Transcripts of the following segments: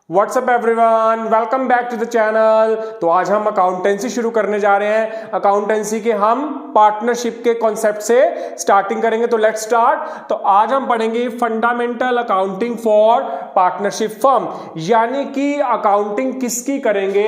WhatsApp everyone, welcome back to the channel. तो आज हम अकाउंटेंसी शुरू करने जा रहे हैं। अकाउंटेंसी के हम पार्टनरशिप के कॉन्सेप्ट से स्टार्टिंग करेंगे। तो लेट्स स्टार्ट। तो आज हम पढ़ेंगे fundamental accounting for partnership firm, यानी कि अकाउंटिंग किसकी करेंगे?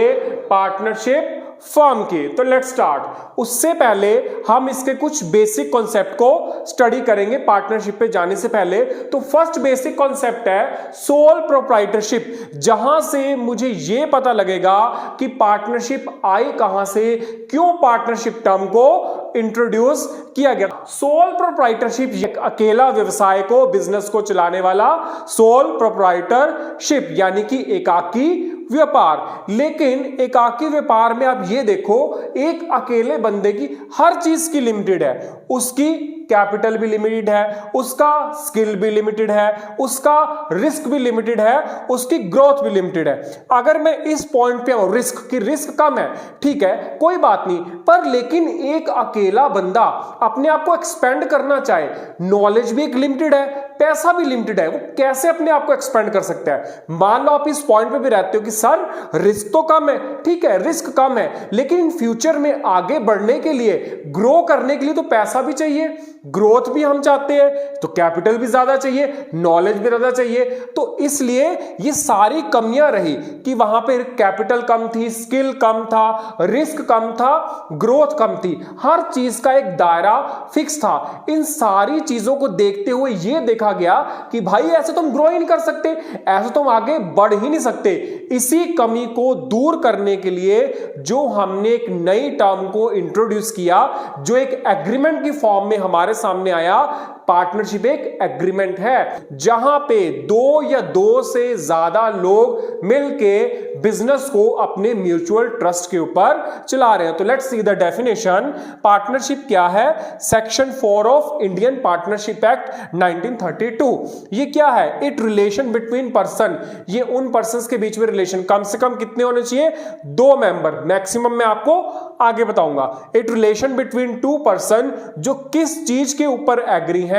पार्टनरशिप फर्म की। तो लेट्स स्टार्ट। उससे पहले हम इसके कुछ बेसिक कॉन्सेप्ट को स्टडी करेंगे पार्टनरशिप पे जाने से पहले। तो फर्स्ट बेसिक कॉन्सेप्ट है सोल प्रोप्राइटरशिप, जहां से मुझे यह पता लगेगा कि पार्टनरशिप आई कहां से, क्यों पार्टनरशिप टर्म को इंट्रोड्यूस किया गया। सोल प्रोप्राइटरशिप एक अकेला व्यवसाय को, बिजनेस को चलाने वाला सोल प्रोप्राइटरशिप, यानी कि एकाकी व्यापार। लेकिन एकाकी व्यापार में आप ये देखो, एक अकेले बंदे की हर चीज की लिमिटेड है। उसकी कैपिटल भी लिमिटेड है, उसका स्किल भी लिमिटेड है, उसका रिस्क भी लिमिटेड है, उसकी ग्रोथ भी लिमिटेड है। अगर मैं इस पॉइंट पे आऊं, रिस्क कम है, ठीक है, कोई बात नहीं, पर लेकिन एक अकेला बंदा अपने आप को एक्सपेंड करना चाहे, नॉलेज भी एक लिमिटेड है, पैसा भी लिमिटेड है, वो कैसे अपने आप को एक्सपेंड कर सकता है? मान लो आप इस पॉइंट पे भी रहते हो कि सर रिस्क तो कम है, ठीक है, रिस्क कम है, लेकिन इन फ्यूचर में आगे बढ़ने के लिए, ग्रो करने के लिए तो पैसा भी चाहिए, ग्रोथ भी हम चाहते हैं, तो कैपिटल भी ज्यादा चाहिए, नॉलेज भी ज्यादा चाहिए। तो इसलिए ये सारी कमियां रही कि वहां पे कैपिटल कम थी, स्किल कम था, रिस्क कम था, ग्रोथ कम थी, हर चीज का एक दायरा फिक्स था। इन सारी चीजों को देखते हुए यह देखा गया कि भाई ऐसे तुम ग्रो ही नहीं कर सकते, ऐसे तुम आगे बढ़ ही नहीं सकते। इसी कमी को दूर करने के लिए जो हमने एक नई टर्म को इंट्रोड्यूस किया, जो एक एग्रीमेंट की फॉर्म में हमारे सामने आया। पार्टनरशिप एक एग्रीमेंट है जहां पे दो या दो से ज्यादा लोग मिलके बिजनेस को अपने म्यूचुअल ट्रस्ट के ऊपर चला रहे हैं। तो let's see the definition. Partnership क्या है? Section 4 of Indian partnership act 1932। ये क्या है? इट रिलेशन बिटवीन पर्सन, ये उन पर्संस के बीच में रिलेशन, कम से कम कितने होने चाहिए? 2 मेंबर, मैक्सिमम मैं आपको आगे बताऊंगा। इट रिलेशन बिटवीन 2 पर्सन जो किस चीज के ऊपर एग्री हैं?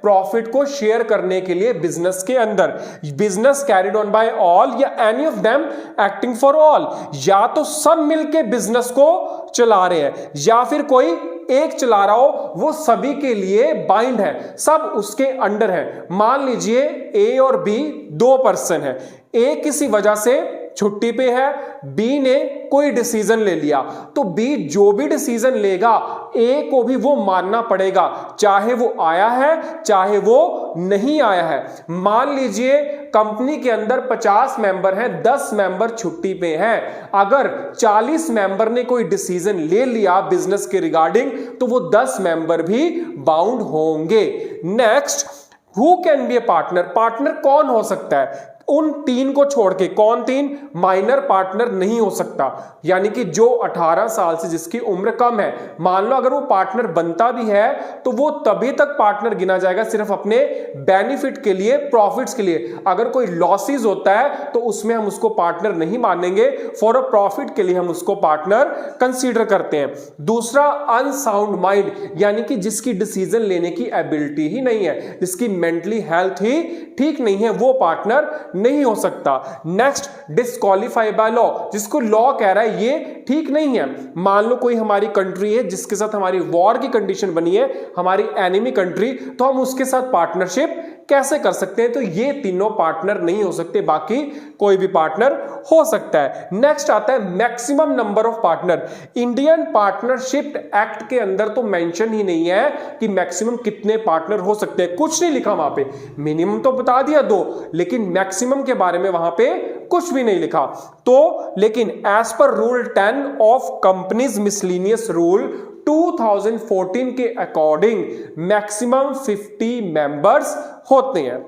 प्रॉफिट को शेयर करने के लिए बिजनेस के अंदर। Business carried on by all या any of them acting for all, या तो सब मिलके बिजनेस को चला रहे हैं, या फिर कोई एक चला रहा हो, वो सभी के लिए बाइंड है, सब उसके अंडर है। मान लीजिए ए और बी 2 पर्सन है, ए किसी वजह से छुट्टी पे है, बी ने कोई डिसीजन ले लिया, तो बी जो भी डिसीजन लेगा ए को भी वो मानना पड़ेगा, चाहे वो आया है चाहे वो नहीं आया है। मान लीजिए कंपनी के अंदर 50 मेंबर हैं, 10 मेंबर छुट्टी पे हैं, अगर 40 मेंबर ने कोई डिसीजन ले लिया बिजनेस के रिगार्डिंग, तो वो 10 मेंबर भी बाउंड होंगे। Next, who can be A partner? Partner कौन हो सकता है? उन 3 को छोड़ के। कौन 3? माइनर पार्टनर नहीं हो सकता, यानी कि जो 18 साल से जिसकी उम्र कम है। मान लो अगर वो पार्टनर बनता भी है तो वो तभी तक पार्टनर गिना जाएगा सिर्फ अपने बेनिफिट के लिए, प्रॉफिट्स के लिए। अगर कोई लॉसेस होता है तो उसमें हम उसको पार्टनर नहीं मानेंगे, फॉर अ प्रॉफिट के लिए हम उसको पार्टनर कंसीडर करते हैं। दूसरा, अनसाउंड माइंड, यानी कि जिसकी डिसीजन लेने की एबिलिटी ही नहीं है, जिसकी मेंटली हेल्थ ही ठीक नहीं है, वो पार्टनर नहीं हो सकता। नेक्स्ट, डिस्क्वालीफाई बाय लॉ, जिसको लॉ कह रहा है ये ठीक नहीं है। मान लो कोई हमारी कंट्री है जिसके साथ हमारी वॉर की कंडीशन बनी है, हमारी एनिमी कंट्री, तो हम उसके साथ पार्टनरशिप कैसे कर सकते हैं? तो ये तीनों पार्टनर नहीं हो सकते, बाकी कोई भी पार्टनर हो सकता है। नेक्स्ट आता है maximum number of partner. Indian partnership act के अंदर तो मेंशन ही नहीं है कि मैक्सिमम कितने पार्टनर हो सकते हैं, कुछ नहीं लिखा वहां पे। मिनिमम तो बता दिया 2, लेकिन मैक्सिमम के बारे में वहां पे कुछ भी नहीं लिखा। तो लेकिन एज पर rule 10 of companies miscellaneous rule 2014 के अकॉर्डिंग मैक्सिमम 50 मेंबर्स होते हैं।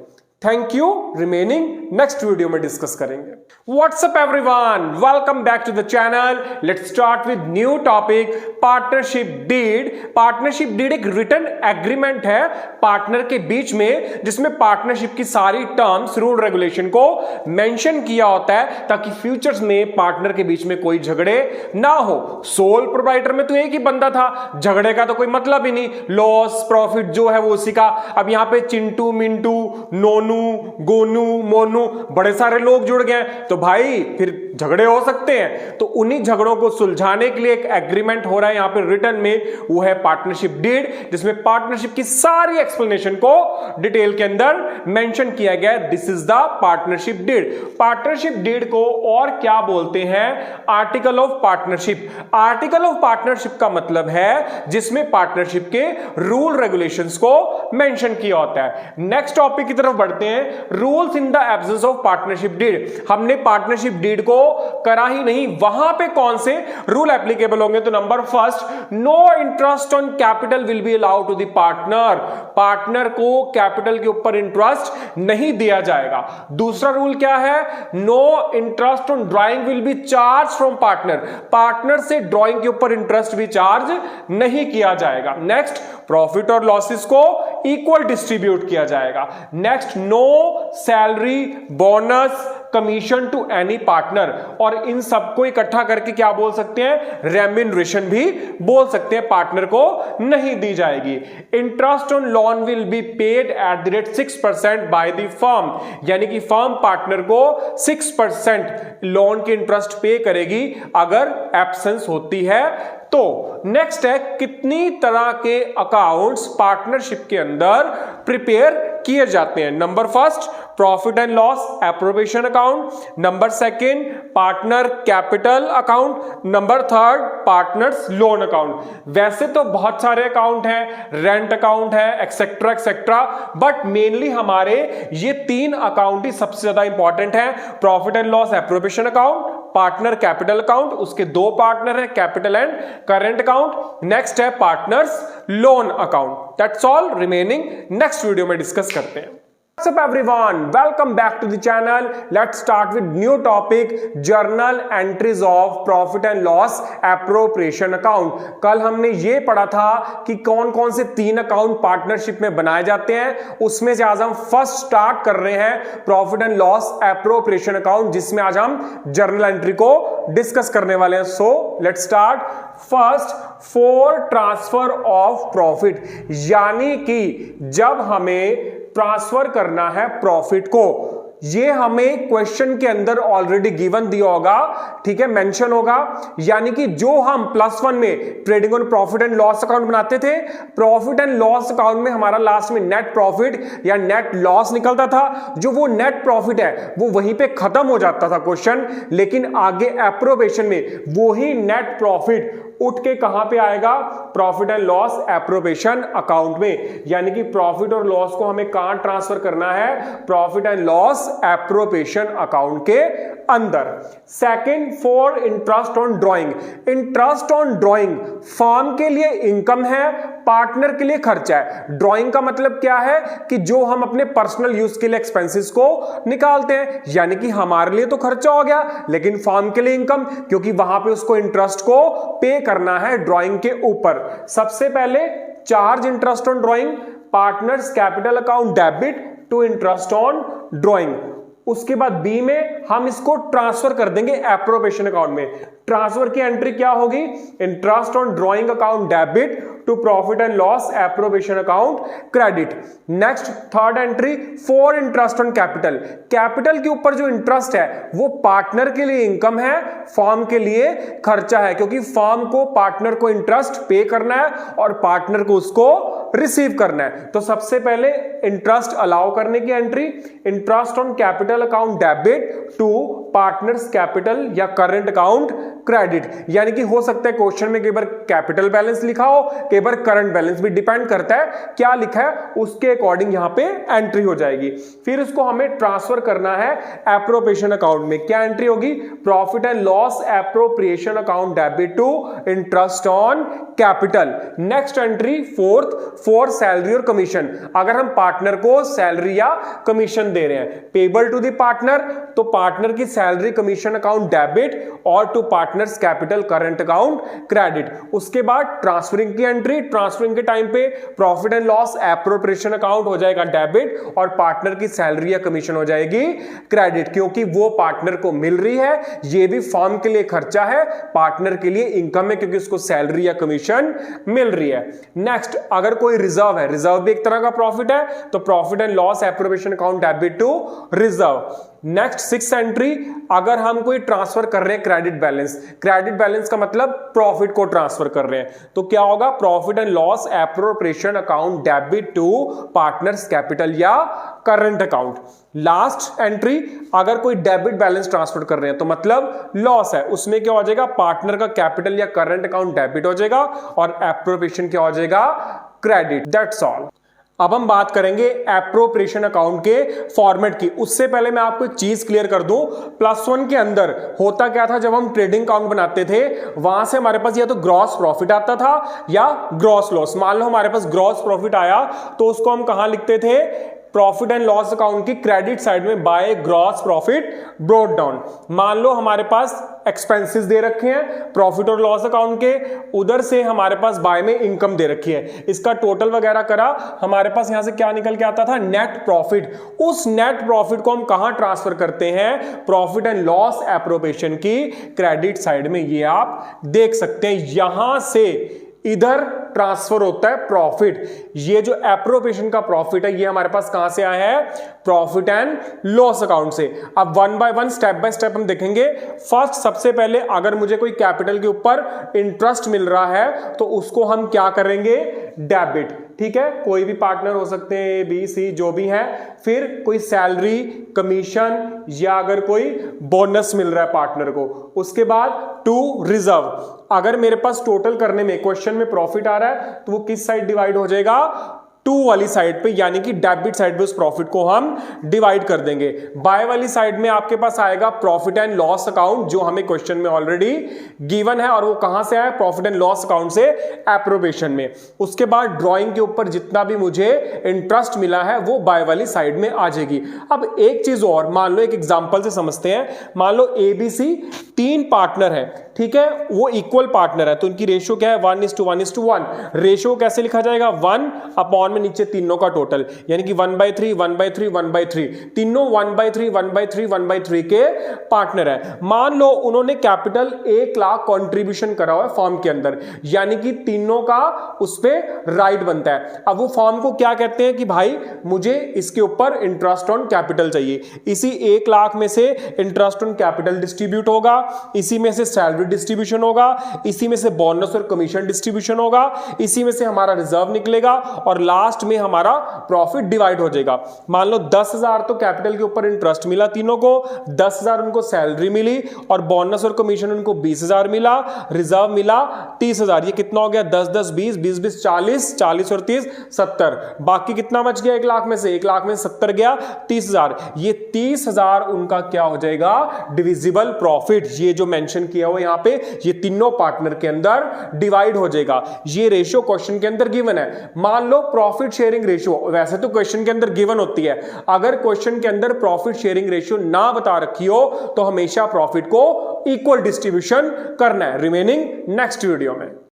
Thank you. Remaining next video में डिस्कस करेंगे। What's up everyone, welcome back to the channel. Let's start with new topic, partnership deed. Partnership deed एक written agreement है partner के बीच में, जिसमें पार्टनरशिप की सारी टर्म्स, रूल, रेगुलेशन को मेंशन किया होता है ताकि फ्यूचर्स में पार्टनर के बीच में कोई झगड़े ना हो। सोल प्रोप्राइटर में तो एक ही बंदा था, झगड़े का तो कोई मतलब ही नहीं, लॉस प्रॉफिट जो है वो उसी का। अब यहां पे चिंटू, मिंटू, नोनू, सोनू, गोनू, मोनू, बड़े सारे लोग जुड़ गए तो भाई फिर झगड़े हो सकते हैं। तो उन्हीं झगड़ों को सुलझाने के लिए एक एग्रीमेंट हो रहा है यहां पे रिटर्न में, वो है पार्टनरशिप डीड, जिसमें पार्टनरशिप की सारी एक्सप्लेनेशन को डिटेल के अंदर मेंशन किया गया है। This is the partnership deed. Partnership deed को और क्या बोलते हैं? Article of partnership. Article of partnership का मतलब है जिसमें पार्टनरशिप के रूल रेगुलेशंस को मेंशन किया होता है। नेक्स्ट टॉपिक की तरफ बढ़ते हैं, rules in the absence of partnership deed. हमने पार्टनरशिप डीड को करा ही नहीं, वहां पे कौन से रूल एप्लीकेबल होंगे? तो number first, no interest on capital will be allowed to the partner. Partner को कैपिटल के ऊपर इंटरेस्ट नहीं दिया जाएगा। दूसरा रूल क्या है? No interest on drawing will be charge from partner. Partner से ड्राइंग के ऊपर इंटरेस्ट भी चार्ज नहीं किया जाएगा। नेक्स्ट, प्रॉफिट और लॉसेस को इक्वल डिस्ट्रीब्यूट किया जाएगा। Next, no salary, bonus, commission to any partner, और इन सबको इकट्ठा करके क्या बोल सकते हैं? रेम्यूनरेशन भी बोल सकते हैं, पार्टनर को नहीं दी जाएगी। Interest on loan will be paid at the rate 6% by the firm, यानी कि फर्म पार्टनर को 6% लोन के इंटरेस्ट पे करेगी अगर एब्सेंस होती है तो। नेक्स्ट है, कितनी तरह के अकाउंट्स पार्टनरशिप के अंदर प्रिपेयर किए जाते हैं? Number first, profit and loss appropriation account. Number second, partner capital account. Number third, partners loan account. वैसे तो बहुत सारे अकाउंट हैं, रेंट अकाउंट है, एक्सेट्रा एक्सेट्रा, बट मेनली हमारे ये 3 अकाउंट ही सबसे ज्यादा इंपॉर्टेंट है। Profit and loss appropriation account, partner capital account, उसके 2 पार्टनर है, capital and current account. Next है partners loan account. That's all, remaining next video में डिस्कस करते हैं। What's up everyone, welcome back to the channel. Let's start with new topic, journal entries of profit and loss appropriation account. कल हमने ये पढ़ा था कि कौन कौन से 3 अकाउंट पार्टनरशिप में बनाए जाते हैं, उसमें से आज हम फर्स्ट स्टार्ट कर रहे हैं profit and loss appropriation account, जिसमें आज हम जर्नल एंट्री को डिस्कस करने वाले हैं। So let's start. First, for transfer of profit, यानी कि जब हमें ट्रांसफर करना है प्रॉफिट को, ये हमें क्वेश्चन के अंदर ऑलरेडी गिवन दिया होगा, ठीक है, मेंशन होगा। यानी कि जो हम +1 में trading on profit and loss account बनाते थे, प्रॉफिट एंड लॉस अकाउंट में हमारा लास्ट में नेट प्रॉफिट या नेट लॉस निकलता था। जो वो नेट प्रॉफिट है वो वहीं पे खत्म हो जाता था क्वेश्चन, लेकिन आगे एप्रोप्रिएशन में वो ही नेट प्रॉफिट उठ के कहां पे आएगा? Profit and loss appropriation account में। यानी कि प्रॉफिट और लॉस को हमें कहां ट्रांसफर करना है? Profit and loss appropriation account के अंदर। Second, for interest on drawing. Interest on drawing firm के लिए इनकम है, पार्टनर के लिए खर्चा है। ड्राइंग का मतलब क्या है? कि जो हम अपने पर्सनल यूज के लिए एक्सपेंसेस को निकालते हैं, यानी कि हमारे लिए तो खर्चा हो गया, लेकिन फर्म के लिए इनकम, क्योंकि वहां पे उसको इंटरेस्ट को पे करना है ड्राइंग के ऊपर। सबसे पहले charge interest on drawing, partners capital account debit to interest on drawing. उसके बाद बी में हम इसको ट्रांसफर कर देंगे एप्रोप्रिएशन अकाउंट में। ट्रांसफर की एंट्री क्या होगी? Interest on drawing account debit to profit and loss appropriation account credit. Next, third entry, for interest on capital. Capital के ऊपर जो इंटरेस्ट है वो पार्टनर के लिए इनकम है, फर्म के लिए खर्चा है, क्योंकि फर्म को पार्टनर को इंटरेस्ट पे करना है और पार्टनर को उसको रिसीव करना है। तो सबसे पहले इंटरेस्ट अलाउ करने की entry, interest on capital account debit to partners capital या करंट अकाउंट क्रेडिट। यानी कि हो सकता है क्वेश्चन में कई बार कैपिटल बैलेंस लिखा हो, कई बार करंट बैलेंस भी, डिपेंड करता है क्या लिखा है, उसके अकॉर्डिंग यहां पे एंट्री हो जाएगी। फिर इसको हमें ट्रांसफर करना है एप्रोप्रिएशन अकाउंट में। क्या एंट्री होगी? Profit and loss appropriation account debit to interest on capital. Next entry, fourth, for salary और कमीशन। अगर हम पार्टनर को सैलरी या कमीशन दे रहे हैं, पेबल टू द पार्टनर, तो पार्टनर की सैलरी कमीशन अकाउंट डेबिट और to partner partners capital current account credit. उसके बाद ट्रांसफरिंग की एंट्री, ट्रांसफरिंग के टाइम पे profit and loss appropriation account हो जाएगा डेबिट और पार्टनर की सैलरी या कमीशन हो जाएगी क्रेडिट, क्योंकि वो पार्टनर को मिल रही है, ये भी फर्म के लिए खर्चा है, पार्टनर के लिए इनकम है क्योंकि उसको सैलरी या कमीशन मिल रही है। नेक्स्ट, अगर कोई रिजर्व है, रिजर्व भी एक तरह का प्रॉफिट है, तो profit and loss appropriation account debit to reserve. Next 6th entry, अगर हम कोई ट्रांसफर कर रहे हैं क्रेडिट बैलेंस, क्रेडिट बैलेंस का मतलब प्रॉफिट को ट्रांसफर कर रहे हैं, तो क्या होगा, profit and loss appropriation account debit to partners capital या करंट अकाउंट। लास्ट एंट्री, अगर कोई डेबिट बैलेंस ट्रांसफर कर रहे हैं तो मतलब लॉस है, उसमें क्या हो जाएगा, पार्टनर का कैपिटल या करंट अकाउंट डेबिट हो जाएगा और एप्रोप्रिएशन क्या हो जाएगा, क्रेडिट। That's all. अब हम बात करेंगे एप्रोप्रिएशन अकाउंट के फॉर्मेट की। उससे पहले मैं आपको एक चीज क्लियर कर दूं, +1 के अंदर होता क्या था, जब हम ट्रेडिंग अकाउंट बनाते थे वहां से हमारे पास या तो ग्रॉस प्रॉफिट आता था या ग्रॉस लॉस। मान लो हमारे पास ग्रॉस प्रॉफिट आया तो उसको हम कहां लिखते थे, प्रॉफिट एंड लॉस अकाउंट की क्रेडिट साइड में by gross profit brought down. मान लो हमारे पास एक्सपेंसेस दे रखे हैं प्रॉफिट और लॉस अकाउंट के, उधर से हमारे पास बाय में इनकम दे रखी है, इसका टोटल वगैरह करा, हमारे पास यहां से क्या निकल के आता था, नेट प्रॉफिट। उस नेट प्रॉफिट को हम कहां ट्रांसफर करते हैं, प्रॉफिट एंड लॉस एप्रोप्रिएशन की क्रेडिट साइड में। ये आप देख सकते हैं, यहां से इधर ट्रांसफर होता है प्रॉफिट। ये जो एप्रोप्रिएशन का प्रॉफिट है ये हमारे पास कहां से आया है, प्रॉफिट एंड लॉस अकाउंट से। अब one by one step by step हम देखेंगे। फर्स्ट, सबसे पहले अगर मुझे कोई कैपिटल के ऊपर इंटरेस्ट मिल रहा है तो उसको हम क्या करेंगे, डेबिट। ठीक है, कोई भी पार्टनर हो सकते हैं, ए बी सी जो भी है। फिर कोई सैलरी, कमीशन या अगर कोई बोनस मिल रहा है पार्टनर को। उसके बाद टू रिजर्व, अगर मेरे पास टोटल करने में क्वेश्चन में प्रॉफिट आ रहा है तो वो किस साइड डिवाइड हो जाएगा, 2 वाली साइड पे, यानी कि डेबिट साइड पे उस प्रॉफिट को हम डिवाइड कर देंगे। बाय वाली साइड में आपके पास आएगा प्रॉफिट एंड लॉस अकाउंट, जो हमें क्वेश्चन में ऑलरेडी गिवन है, और वो कहां से आया, प्रॉफिट एंड लॉस अकाउंट से एप्रोप्रिएशन में। उसके बाद ड्राइंग के ऊपर जितना भी मुझे इंटरेस्ट मिला है वो बाय वाली साइड में आ जाएगी। अब एक चीज और, मान लो एक एग्जांपल से समझते हैं। मान लो ABC 3 पार्टनर है, ठीक है, वो इक्वल पार्टनर है, तो उनकी रेशियो क्या है, 1:1:1। रेशियो कैसे लिखा जाएगा, 1 अपॉन में नीचे तीनों का टोटल, यानी कि 1/3 1/3 1/3, तीनों 1/3 1/3 1/3 के पार्टनर है। मान लो उन्होंने कैपिटल 1 लाख कंट्रीब्यूशन करा हुआ है फॉर्म के अंदर, यानी कि तीनों का उस पर राइट बनता है। अब वो फॉर्म को क्या कहते हैं कि भाई मुझे इसके ऊपर इंटरेस्ट ऑन कैपिटल चाहिए, इसी 1 लाख में से इंटरेस्ट ऑन कैपिटल डिस्ट्रीब्यूट होगा, इसी में से सैलरी डिस्ट्रीब्यूशन होगा, इसी में से बोनस और कमीशन डिस्ट्रीब्यूशन होगा, इसी में से हमारा रिजर्व निकलेगा और लास्ट में हमारा प्रॉफिट डिवाइड हो जाएगा। मान लो 10,000 तो कैपिटल के ऊपर इंटरेस्ट मिला तीनों को, 10,000 उनको सैलरी मिली और बोनस और कमीशन उनको 20,000 मिला, रिजर्व मिला 30,000। ये कितना हो गया, 10 10 20 20 20 40, 40 और 30 70। बाकी कितना बच गया 1 लाख में से, 1 लाख में 70 गया, 30,000। ये 30,000 उनका क्या हो जाएगा, डिविजिबल प्रॉफिट। ये जो मेंशन किया हुआ यहां पे, ये तीनों पार्टनर के अंदर डिवाइड हो जाएगा। ये रेशियो क्वेश्चन के अंदर गिवन है। मान लो प्रॉफिट शेयरिंग रेशियो, वैसे तो क्वेश्चन के अंदर गिवन होती है, अगर क्वेश्चन के अंदर प्रॉफिट शेयरिंग रेशियो ना बता रखी हो तो हमेशा प्रॉफिट को इक्वल डिस्ट्रीब्यूशन करना है। रिमेनिंग नेक्स्ट वीडियो में।